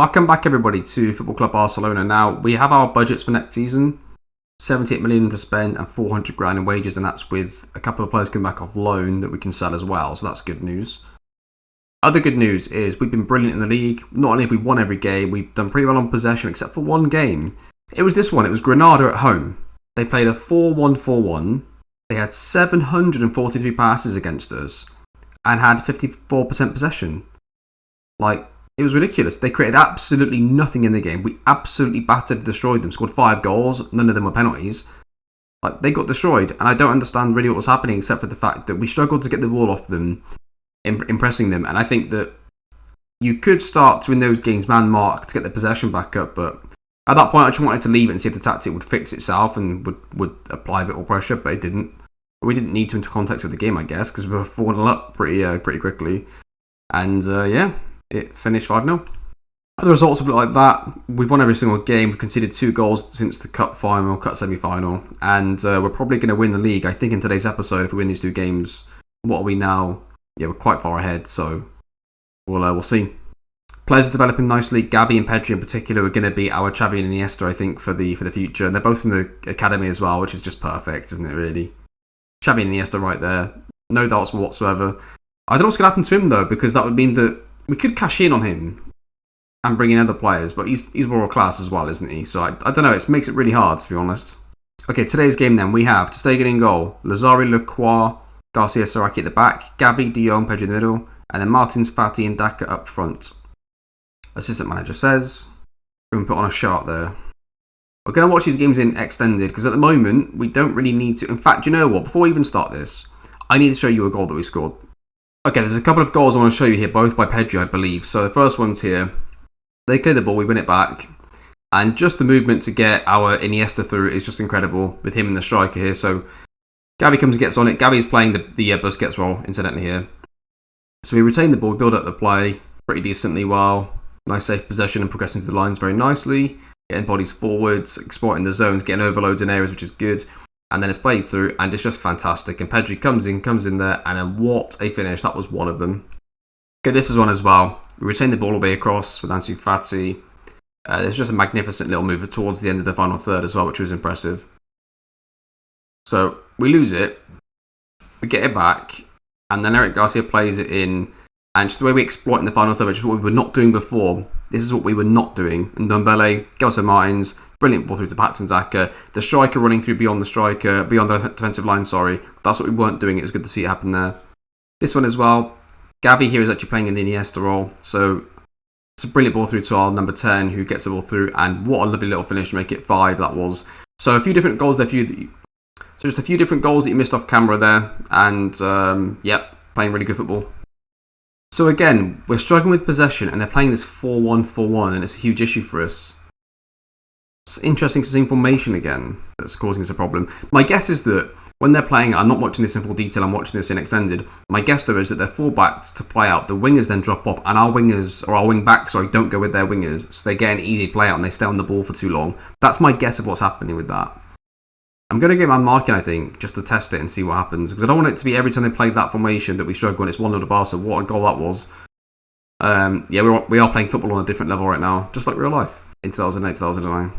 Welcome back, everybody, to Football Club Barcelona. Now, we have our budgets for next season. 78 million to spend and 400 grand in wages, and that's with a couple of players coming back off loan that we can sell as well, so that's good news. Other good news is we've been brilliant in the league. Not only have we won every game, we've done pretty well on possession, except for one game. It was this one, it was Granada at home. They played a 4-1-4-1. They had 743 passes against us and had 54% possession. It was ridiculous. They created absolutely nothing in the game. We absolutely battered and destroyed them. Scored 5 goals. None of them were penalties. They got destroyed. And I don't understand really what was happening except for the fact that we struggled to get the ball off them, impressing them. And I think that you could start to win those games man-mark to get the possession back up. But at that point, I just wanted to leave it and see if the tactic would fix itself and would apply a bit more pressure. But it didn't. We didn't need to into context of the game, I guess, because we were 4-0 up pretty quickly. And it finished 5-0. The results a bit like that. We've won every single game. We've conceded 2 goals since the cup semi-final. And we're probably going to win the league, I think, in today's episode if we win these 2 games. What are we now? Yeah, we're quite far ahead, so we'll see. Players are developing nicely. Gavi and Pedri in particular are going to be our Xavi and Iniesta, I think, for the future. And they're both from the academy as well, which is just perfect, isn't it, really? Xavi and Iniesta right there. No doubts whatsoever. I don't know what's going to happen to him, though, because that would mean that we could cash in on him and bring in other players, but he's world class as well, isn't he? So I don't know, it makes it really hard, to be honest. Okay, today's game then, we have Ter Stegen in goal, Lazari, Lacroix, Garcia, Saraki at the back, Gavi, De Jong, Pedri in the middle, and then Martins, Fati and Daka up front. Assistant manager says, we're going to put on a show out there. We're going to watch these games in extended, because at the moment, we don't really need to. In fact, you know what, before we even start this, I need to show you a goal that we scored. Okay, there's a couple of goals I want to show you here, both by Pedri, I believe. So the first one's here. They clear the ball, we win it back. And just the movement to get our Iniesta through is just incredible with him and the striker here. So Gavi comes and gets on it. Gavi's playing the Busquets role, incidentally, here. So we retain the ball, we build up the play pretty decently well. Nice safe possession and progressing through the lines very nicely. Getting bodies forwards, exploiting the zones, getting overloads in areas, which is good. And then it's played through, and it's just fantastic. And Pedri comes in there, and then what a finish. That was one of them. Okay, this is one as well. We retain the ball all the way across with Ansu Fati. There's just a magnificent little move towards the end of the final third as well, which was impressive. So, we lose it. We get it back, and then Eric Garcia plays it in. And just the way we exploit in the final third, which is what we were not doing before. This is what we were not doing. And Ndombele, Gelson Martins, brilliant ball through to Patson Daka. The striker running through beyond the defensive line, sorry. That's what we weren't doing. It was good to see it happen there. This one as well. Gavi here is actually playing in the Iniesta role. So it's a brilliant ball through to our number 10 who gets the ball through. And what a lovely little finish to make it 5 that was. So a few different goals there. So just a few different goals that you missed off camera there. And playing really good football. So again, we're struggling with possession and they're playing this 4-1-4-1 and it's a huge issue for us. It's interesting to see formation again that's causing us a problem. My guess is that when they're playing, I'm not watching this in full detail, I'm watching this in extended. My guess though is that they're fullbacks to play out, the wingers then drop off and our wing backs don't go with their wingers, so they get an easy play out and they stay on the ball for too long. That's my guess of what's happening with that. I'm going to get my marking, I think, just to test it and see what happens. Because I don't want it to be every time they play that formation that we struggle and it's 1-0 to Barca. What a goal that was. We are playing football on a different level right now. Just like real life in 2008, 2009.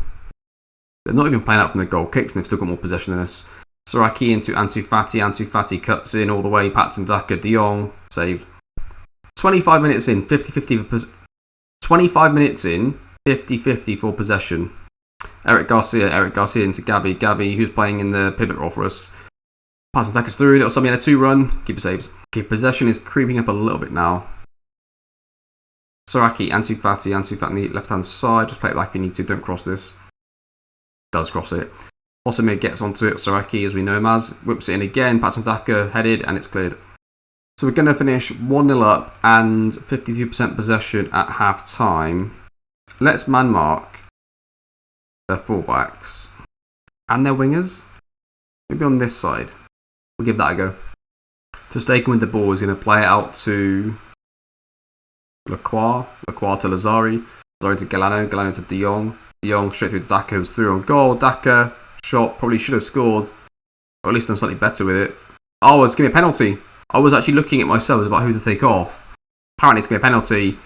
They're not even playing out from the goal kicks and they've still got more possession than us. Saraki into Ansu Fati. Ansu Fati cuts in all the way. Patson Daka, De Jong, saved. 25 minutes in, 50-50. 25 minutes in, 50-50 for possession. Eric Garcia into Gavi, who's playing in the pivot role for us. Patson Daka's through, little Sammy had a 2-run. Keeper saves. Okay, possession is creeping up a little bit now. Saraki, Ansu Fati on the left-hand side. Just play it back if you need to, don't cross this. Does cross it. Osimhen gets onto it, Saraki, as we know him as. Whips it in again, Patson Daka headed, and it's cleared. So we're going to finish 1-0 up and 52% possession at half-time. Let's man-mark their fullbacks and their wingers. Maybe on this side. We'll give that a go. Ter Stegen with the ball is going to play it out to Lacroix to Lazari to Galano to De Jong straight through to Daka, who's through on goal. Daka shot, probably should have scored, or at least done slightly better with it. Oh, it's going to be a penalty. I was actually looking at myself about who to take off. Apparently it's going to be a penalty.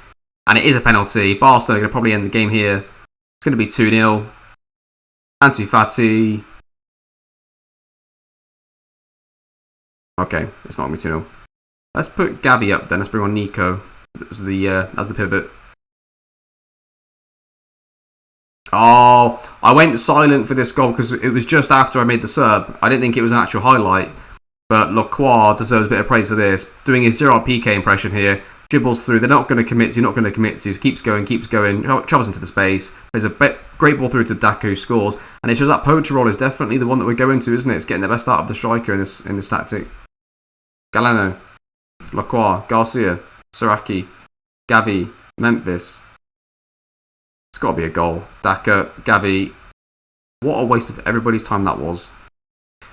And it is a penalty. Barcelona are going to probably end the game here. It's going to be 2-0. Ansu Fati. Okay, it's not going to be 2-0. Let's put Gavi up then. Let's bring on Nico as the pivot. Oh, I went silent for this goal because it was just after I made the sub. I didn't think it was an actual highlight. But Lacroix deserves a bit of praise for this. Doing his Gerard Piqué impression here. Dribbles through. They're not going to commit to. You're not going to commit to. Keeps going. Travels into the space. There's a great ball through to Daka, who scores. And it shows that poacher role is definitely the one that we're going to, isn't it? It's getting the best out of the striker in this tactic. Galeno. Lacroix. Garcia. Saraki. Gavi. Memphis. It's got to be a goal. Daka. Gavi. What a waste of everybody's time that was.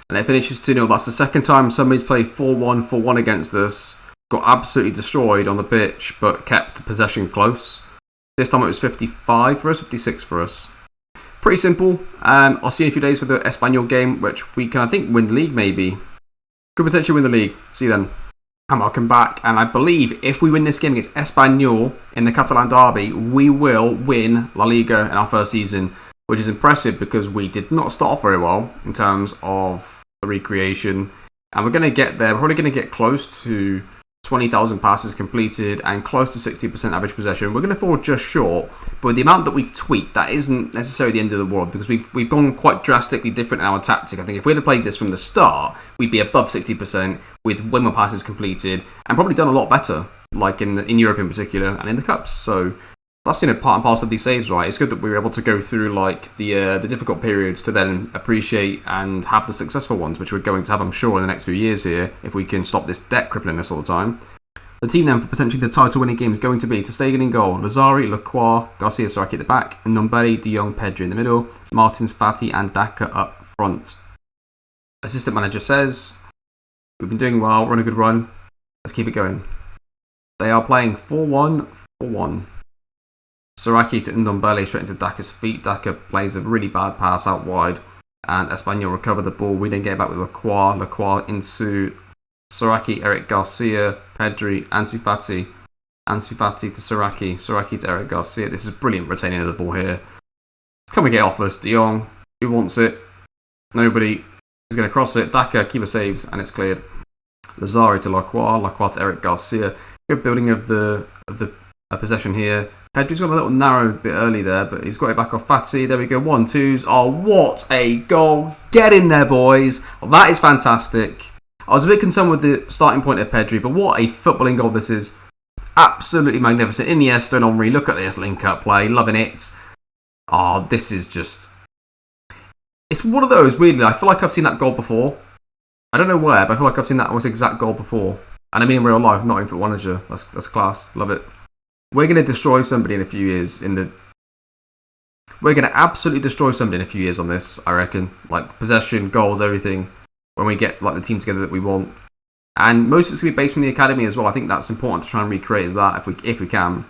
And it finishes 2-0. That's the second time somebody's played 4-1, 4-1 against us. Got absolutely destroyed on the pitch, but kept the possession close. This time it was 55 for us, 56 for us. Pretty simple. I'll see you in a few days for the Espanyol game, which we can, I think, win the league maybe. Could potentially win the league. See you then. And welcome back. And I believe if we win this game against Espanyol in the Catalan derby, we will win La Liga in our first season, which is impressive because we did not start off very well in terms of the recreation. And we're going to get there. We're probably going to get close to 20,000 passes completed and close to 60% average possession. We're going to fall just short, but with the amount that we've tweaked, that isn't necessarily the end of the world because we've gone quite drastically different in our tactic. I think if we'd have played this from the start, we'd be above 60% with way more passes completed and probably done a lot better, like in Europe in particular and in the Cups. So that's part and parcel of these saves, right? It's good that we were able to go through like the difficult periods to then appreciate and have the successful ones, which we're going to have, I'm sure, in the next few years here if we can stop this debt crippling us all the time. The team then for potentially the title-winning game is going to be Ter Stegen in goal, Lazari, Lacroix, Garcia, Saraki at the back, and Ndombele, De Jong, Pedri in the middle, Martins, Fati, and Daka up front. Assistant manager says, "We've been doing well. We're on a good run. Let's keep it going." They are playing 4-1, 4-1. Saraki to Ndombele straight into Daka's feet. Daka plays a really bad pass out wide, and Espanyol recover the ball. We then get it back with Lacroix. Lacroix into Saraki, Eric Garcia, Pedri, Ansu Fati. Ansu Fati to Saraki. Saraki to Eric Garcia. This is brilliant retaining of the ball here. Come and get off us. De Jong, who wants it? Nobody. He's going to cross it. Daka, keeper saves, and it's cleared. Lazari to Lacroix. Lacroix to Eric Garcia. Good building of the possession here. Pedri's got a little narrow bit early there, but he's got it back off Fati. There we go, 1-2s. Oh, what a goal. Get in there, boys. Oh, that is fantastic. I was a bit concerned with the starting point of Pedri, but what a footballing goal this is. Absolutely magnificent. Iniesta and Henry, look at this link-up play. Loving it. Oh, this is just... It's one of those, weirdly, I feel like I've seen that goal before. I don't know where, but I feel like I've seen that exact goal before. And I mean in real life, not in Football Manager. That's class. Love it. We're going to destroy somebody in a few years. We're going to absolutely destroy somebody in a few years on this, I reckon. Like possession, goals, everything. When we get like the team together that we want. And most of it's going to be based from the academy as well. I think that's important to try and recreate as that if we can.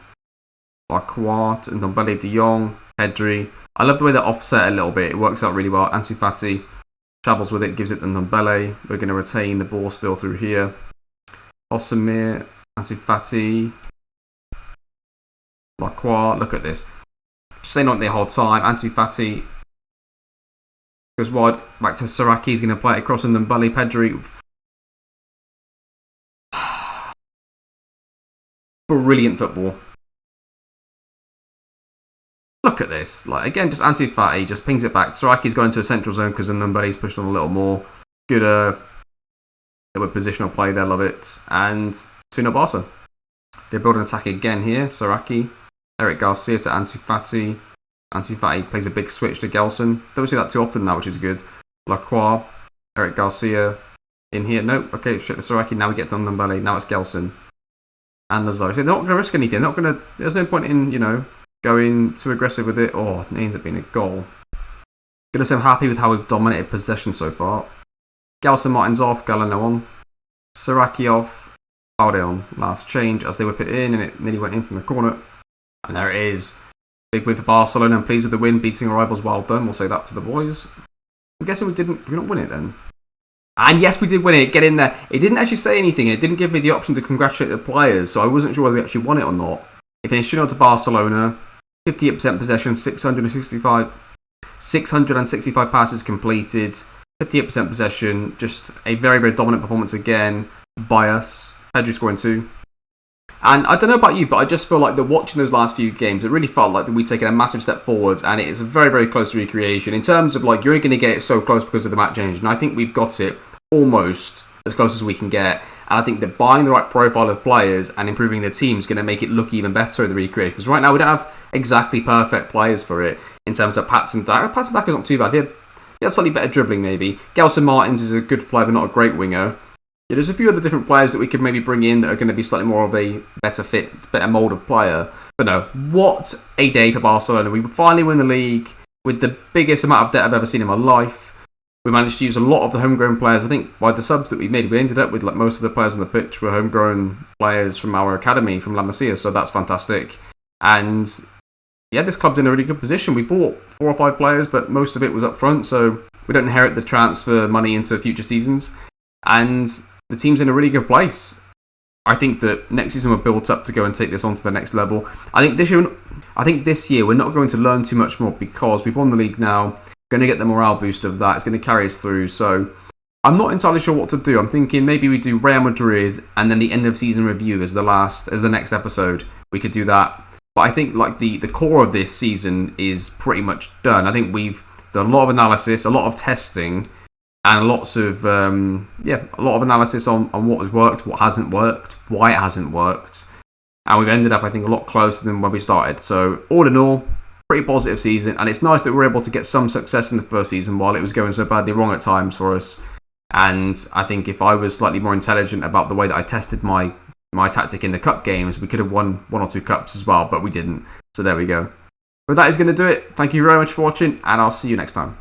Lacroix and Ndombele, De Jong, Pedri. I love the way they're offset a little bit. It works out really well. Ansu Fati travels with it, gives it to Ndombele. We're going to retain the ball still through here. Osimir, Ansu Fati, Lacroix, look at this. Just staying on it the whole time. Ansu Fati goes wide, back to Saraki. He's going to play it across and then Ndombele, Pedri. Brilliant football. Look at this. Like again, just Ansu Fati just pings it back. Saraki's gone into a central zone because Ndombele's pushed on a little more. Good positional play there, love it. And 2-0 Barca. They build an attack again here. Saraki. Eric Garcia to Ansu Fati. Ansu Fati plays a big switch to Gelson. Don't see that too often now, which is good. Lacroix. Eric Garcia in here. Nope. Okay, straight to Saraki. Now we get to Ndombele. Now it's Gelson. And Lazaro. So they're not going to risk anything. There's no point in, going too aggressive with it. Oh, it ends up being a goal. Gonna say I'm happy with how we've dominated possession so far. Gelson Martin's off. Galeno on. Saraki off. Balde on. Last change as they whip it in, and it nearly went in from the corner. And there it is. Big win for Barcelona. I'm pleased with the win, beating our rivals. Well done. We'll say that to the boys. I'm guessing did we not win it then? And yes, we did win it. Get in there. It didn't actually say anything. It didn't give me the option to congratulate the players, so I wasn't sure whether we actually won it or not. It finished 2-0 to Barcelona, 58% possession, 665 passes completed, 58% possession, just a very, very dominant performance again by us. Pedri scoring 2. And I don't know about you, but I just feel like that watching those last few games, it really felt like that we'd taken a massive step forward, and it is a very, very close recreation in terms of like you're going to get it so close because of the map change, and I think we've got it almost as close as we can get. And I think that buying the right profile of players and improving the team is going to make it look even better in the recreation. Because right now we don't have exactly perfect players for it in terms of Patson Daka. Patson Daka's not too bad. He had slightly better dribbling maybe. Gelson Martins is a good player but not a great winger. Yeah, there's a few other different players that we could maybe bring in that are going to be slightly more of a better fit, better mould of player. But no, what a day for Barcelona. We finally win the league with the biggest amount of debt I've ever seen in my life. We managed to use a lot of the homegrown players. I think by the subs that we made, we ended up with like most of the players on the pitch were homegrown players from our academy, from La Masia, so that's fantastic. And yeah, this club's in a really good position. We bought 4 or 5 players, but most of it was up front, so we don't inherit the transfer money into future seasons. And the team's in a really good place. I think that next season we're built up to go and take this on to the next level. I think this year we're not going to learn too much more because we've won the league now. Going to get the morale boost of that. It's going to carry us through. So I'm not entirely sure what to do. I'm thinking maybe we do Real Madrid and then the end of season review as the next episode. We could do that. But I think like the core of this season is pretty much done. I think we've done a lot of analysis, a lot of testing, and lots of a lot of analysis on what has worked, what hasn't worked, why it hasn't worked, and we've ended up I think a lot closer than when we started. So all in all, pretty positive season, and it's nice that we're able to get some success in the first season while it was going so badly wrong at times for us. And I think if I was slightly more intelligent about the way that I tested my tactic in the cup games, we could have won 1 or 2 cups as well, but we didn't. So there we go. But that is going to do it. Thank you very much for watching, and I'll see you next time.